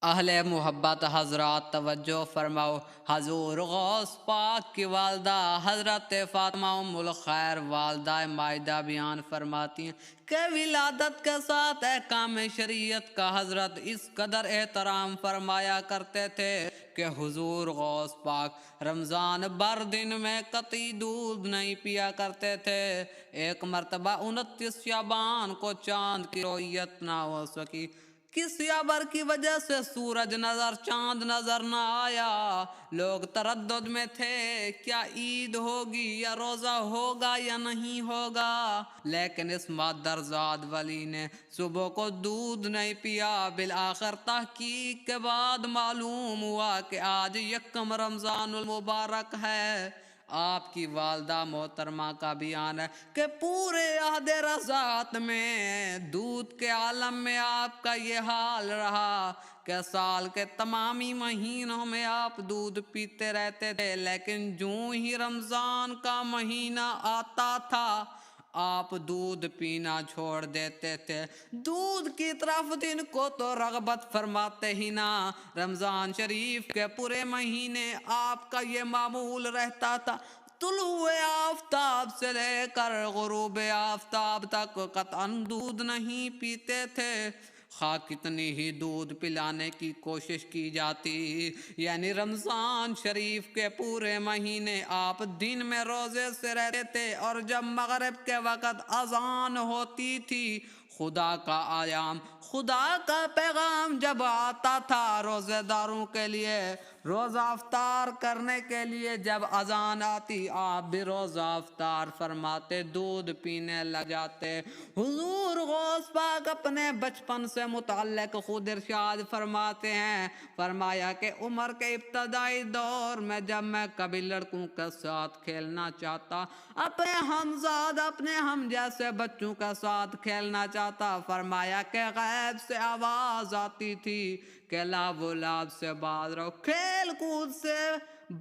اہل محبت حضرات توجہ فرماؤ، حضور غوث پاک کی والدہ حضرت فاطمہ ام الخیر والدہ مائدہ بیان فرماتی ہیں کہ ولادت کے ساتھ احکام شریعت کا حضرت اس قدر احترام فرمایا کرتے تھے کہ حضور غوث پاک رمضان بھر دن میں قطعی دودھ نہیں پیا کرتے تھے۔ ایک مرتبہ 29 شعبان کو چاند کی رؤیت نہ ہو سکی، کسی ابر کی وجہ سے سورج چاند نظر نہ آیا۔ لوگ تردد میں تھے، کیا عید ہوگی یا روزہ ہوگا یا نہیں ہوگا، لیکن اس مادرزاد ولی نے صبح کو دودھ نہیں پیا۔ بالآخر تحقیق کے بعد معلوم ہوا کہ آج یکم رمضان المبارک ہے۔ آپ کی والدہ محترمہ کا بیان ہے کہ پورے عہد رضاعت میں دودھ کے عالم میں آپ کا یہ حال رہا کہ سال کے تمامی مہینوں میں آپ دودھ پیتے رہتے تھے، لیکن جوں ہی رمضان کا مہینہ آتا تھا آپ دودھ پینا چھوڑ دیتے تھے۔ دودھ کی طرف دن کو تو رغبت فرماتے ہی نہ۔ رمضان شریف کے پورے مہینے آپ کا یہ معمول رہتا تھا، طلوع آفتاب سے لے کر غروب آفتاب تک قطعاً دودھ نہیں پیتے تھے، خواہ کتنی ہی دودھ پلانے کی کوشش کی جاتی۔ یعنی رمضان شریف کے پورے مہینے آپ دن میں روزے سے رہتے تھے، اور جب مغرب کے وقت اذان ہوتی تھی، خدا کا آیام، خدا کا پیغام جب آتا تھا روزے داروں کے لیے، روزہ افطار کرنے کے لیے جب اذان آتی، آپ بھی روزہ افطار فرماتے، دودھ پینے لگ جاتے۔ حضور غوث پاک اپنے بچپن سے متعلق خود ارشاد فرماتے ہیں، فرمایا کہ عمر کے ابتدائی دور میں جب میں کبھی لڑکوں کے ساتھ کھیلنا چاہتا، اپنے ہمزاد، اپنے ہم جیسے بچوں کے ساتھ کھیلنا چاہتا، فرمایا کہ غیب سے آواز آتی تھی کہ لعب و لعب سے باز رہو، کھیل کود سے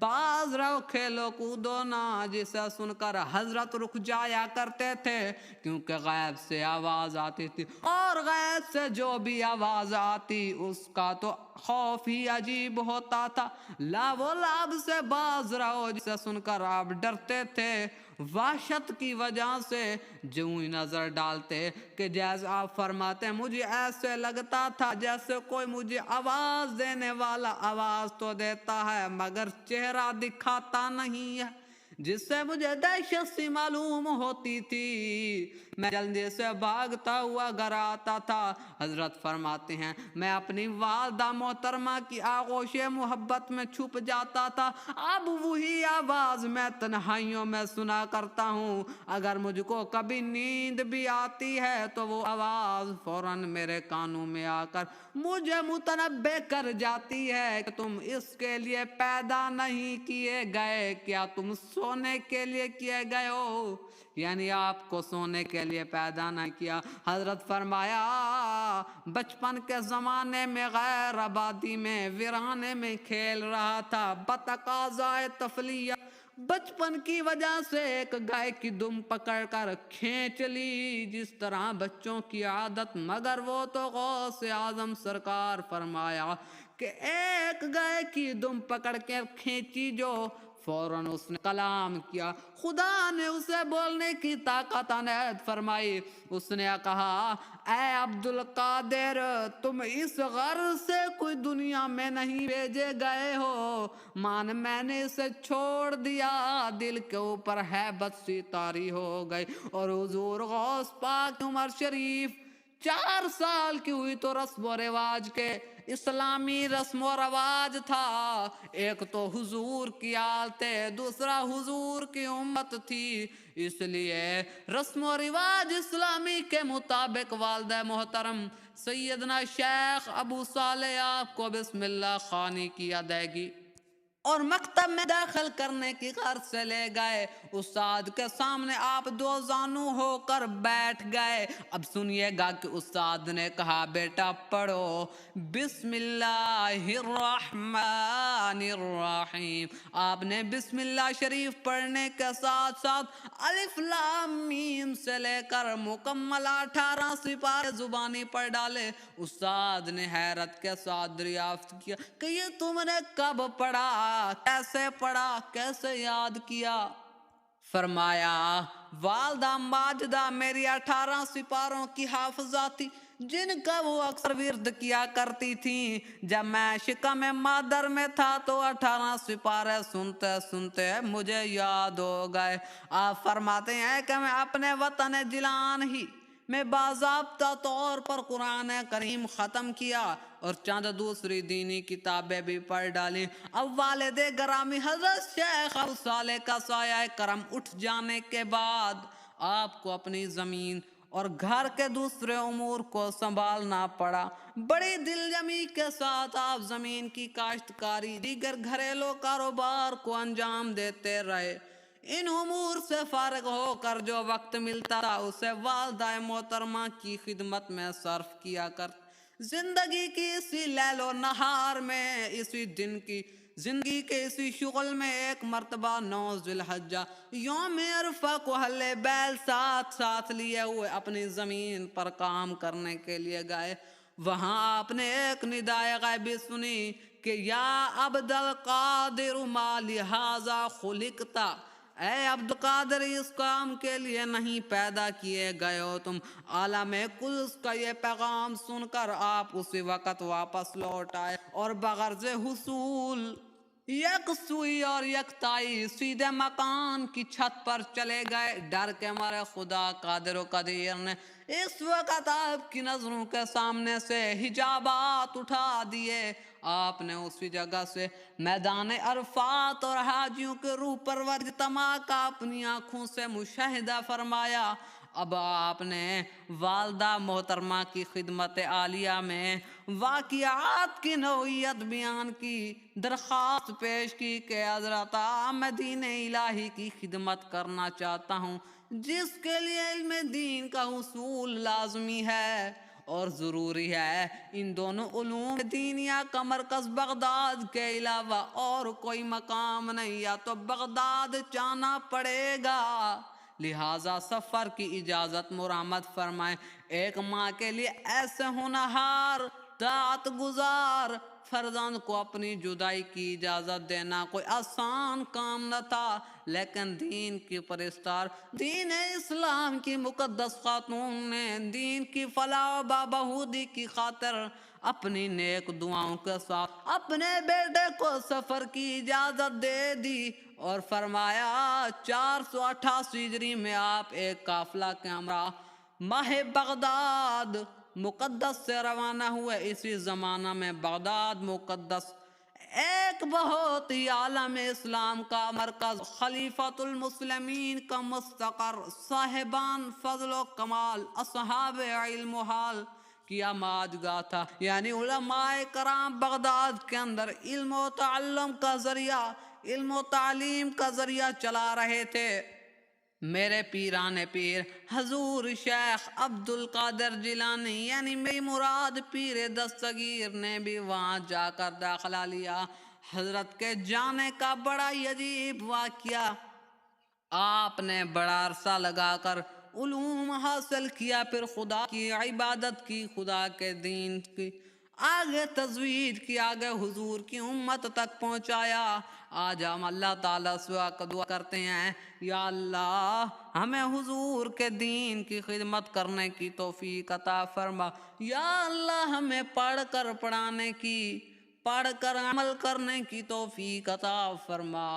باز رہو، کھیلو کودو نہ، جسے سن کر حضرت رک جایا کرتے تھے، کیونکہ غیب سے آواز آتی تھی، اور غیب سے جو بھی آواز آتی اس کا تو خوف ہی عجیب ہوتا تھا۔ لعب و لعب سے باز رہو، جسے سن کر آپ ڈرتے تھے وحشت کی وجہ سے، جو ہی نظر ڈالتے کہ جیسے آپ فرماتے ہیں مجھے ایسے لگتا تھا جیسے کوئی مجھے آواز دینے والا آواز تو دیتا ہے مگر چہرہ دکھاتا نہیں ہے، جس سے مجھے دہشت سی معلوم ہوتی تھی۔ میں جلدی سے بھاگتا ہوا گھر آتا تھا۔ حضرت فرماتے ہیں میں اپنی والدہ محترمہ کی آغوش محبت میں چھپ جاتا تھا، اب وہی آواز میں تنہائیوں میں سنا کرتا ہوں۔ اگر مجھ کو کبھی نیند بھی آتی ہے تو وہ آواز فوراً میرے کانوں میں آ کر مجھے متنبہ کر جاتی ہے کہ تم اس کے لیے پیدا نہیں کیے گئے، کیا تم سونے کے لیے کیے گئے ہو، یعنی آپ کو سونے کے لیے پیدا نہ کیا۔ حضرت فرمایا بچپن کے زمانے میں غیر آبادی میں ویرانے میں کھیل رہا تھا، بتقاضائے تفلیہ بچپن کی وجہ سے ایک گائے کی دم پکڑ کر کھینچ لی، جس طرح بچوں کی عادت، مگر وہ تو غوث اعظم سرکار فرمایا کہ ایک گائے کی دم پکڑ کے کھینچی جو فوراً اس نے کلام کیا، خدا نے اسے بولنے کی طاقت عنایت فرمائی۔ اس نے کہا اے عبد القادر، تم اس غرض سے کوئی دنیا میں نہیں بھیجے گئے ہو، مان میں نے اسے چھوڑ دیا۔ دل کے اوپر ہیبت سی طاری ہو گئی، اور حضور غوث پاک عمر شریف 4 سال کی ہوئی تو رسم و رواج کے اسلامی رسم و رواج تھا، ایک تو حضور کی آل تھے، دوسرا حضور کی امت تھی، اس لیے رسم و رواج اسلامی کے مطابق والدہ محترم سیدنا شیخ ابو صالح آپ کو بسم اللہ خوانی کی ادائیگی اور مکتب میں داخل کرنے کی غرض سے لے گئے۔ استاد کے سامنے آپ دو زانو ہو کر بیٹھ گئے۔ اب سنیے گا کہ استاد نے کہا بیٹا پڑھو بسم اللہ الرحمن الرحیم۔ آپ نے بسم اللہ شریف پڑھنے کے ساتھ ساتھ الف لام میم سے لے کر مکمل 18 سپارے زبانی پڑھ ڈالے۔ استاد نے حیرت کے ساتھ دریافت کیا کہ یہ تم نے کب پڑھا، کیسے پڑھا، کیسے یاد کیا؟ فرمایا والدہ ماجدہ میری 18 سپاروں کی حافظہ تھی جن کا وہ اکثر ورد کیا کرتی تھیں۔ جب میں شکم مادر میں تھا تو 18 سپارے سنتے سنتے مجھے یاد ہو گئے۔ آپ فرماتے ہیں کہ میں اپنے وطن جلان ہی میں باضابطہ طور پر قرآن کریم ختم کیا اور چند دوسری دینی کتابیں بھی پڑھ ڈالیں۔ اب والد گرامی حضرت شیخ ابو صالح کا سایہ کرم اٹھ جانے کے بعد آپ کو اپنی زمین اور گھر کے دوسرے امور کو سنبھالنا پڑا۔ بڑی دل جمی کے ساتھ آپ زمین کی کاشتکاری، دیگر گھریلو کاروبار کو انجام دیتے رہے۔ ان امور سے فارغ ہو کر جو وقت ملتا تھا اسے والدہ محترمہ کی خدمت میں صرف کیا کر۔ زندگی کی اسی لیل و نہار میں، اسی دن کی زندگی کے اسی شغل میں ایک مرتبہ 9 ذی الحجہ یوم عرفہ کو اہل بیل ساتھ لیے ہوئے اپنی زمین پر کام کرنے کے لیے گئے۔ وہاں آپ نے ایک ندائے غیبی سنی کہ یا عبد القادر ما لہذا خلقتا، اے عبد القادر اس کام کے لیے نہیں پیدا کیے گئے ہو تم۔ عالم قدس کا یہ پیغام سن کر آپ اسی وقت واپس لوٹ آئے اور بغرض حصول یکسوئی اور یکتائی سیدھے مکان کی چھت پر چلے گئے۔ ڈر کے مارے خدا قادر و قدیر نے اس وقت آپ کی نظروں کے سامنے سے حجابات اٹھا دیے۔ آپ نے اسی جگہ سے میدان عرفات اور حاجیوں کے روح پرور اجتماع کا اپنی آنکھوں سے مشاہدہ فرمایا۔ اب آپ نے والدہ محترمہ کی خدمت عالیہ میں واقعات کی نوعیت بیان کی، درخواست پیش کی کہ حضرت میں دین الہی کی خدمت کرنا چاہتا ہوں جس کے لیے علم دین کا حصول لازمی ہے اور ضروری ہے۔ ان دونوں علوم دینیہ کا مرکز بغداد کے علاوہ اور کوئی مقام نہیں، یا تو بغداد جانا پڑے گا، لہٰذا سفر کی اجازت مرامت فرمائیں۔ ایک ماں کے لیے ایسے ہونہار طاعت گزار فرزند کو اپنی جدائی کی اجازت دینا کوئی آسان کام نہ تھا، لیکن دین کی پرستار، دین اسلام کی مقدس خاتون نے دین کی فلاح و بہبودی کی خاطر اپنی نیک دعاؤں کے ساتھ اپنے بیٹے کو سفر کی اجازت دے دی اور فرمایا 488 ہجری میں آپ ایک قافلہ کے ہمراہ ماہ بغداد مقدس سے روانہ ہوئے۔ اسی زمانہ میں بغداد مقدس ایک بہت ہی عالم اسلام کا مرکز، خلیفۃ المسلمین کا مستقر، صاحبان فضل و کمال، اصحاب علم و حال کی آماجگاہ تھا۔ یعنی علماء کرام بغداد کے اندر علم و تعلم کا ذریعہ، علم و تعلیم کا ذریعہ چلا رہے تھے۔ میرے پیران پیر حضور شیخ عبد القادر جیلانی یعنی میری مراد پیر دستگیر نے بھی وہاں جا کر داخلہ لیا۔ حضرت کے جانے کا بڑا ہی عجیب واقعہ، آپ نے بڑا عرصہ لگا کر علوم حاصل کیا، پھر خدا کی عبادت کی، خدا کے دین کی آگے تجوید کی، آگے حضور کی امت تک پہنچایا۔ آج ہم اللہ تعالیٰ سے دعا کرتے ہیں یا اللہ ہمیں حضور کے دین کی خدمت کرنے کی توفیق عطا فرما، یا اللہ ہمیں پڑھ کر پڑھانے کی، پڑھ کر عمل کرنے کی توفیق عطا فرما۔